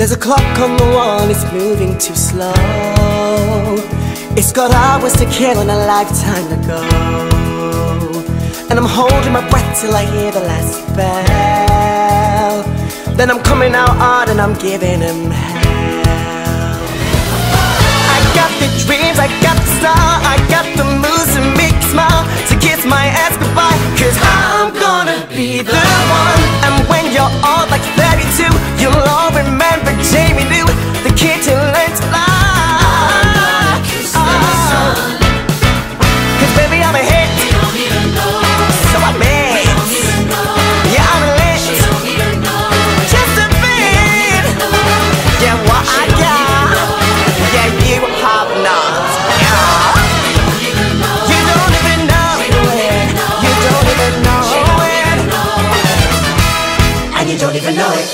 There's a clock on the wall, it's moving too slow. It's got hours to kill and a lifetime to go. And I'm holding my breath till I hear the last bell. Then I'm coming out hard and I'm giving him hell. I got the dreams, I got the style, I got the moves to make you smile, to kiss my ass goodbye, 'cause I'm gonna be the one. And when you're old like 32, you'll all remember Jamie New, the kid who learned to fly. Cause baby I'm a hit, so I'm in. Yeah, I'm lit, just a bit. Yeah, what I got, yeah, you have not. Yeah. You don't even know it, you don't even know it, and you don't even know it.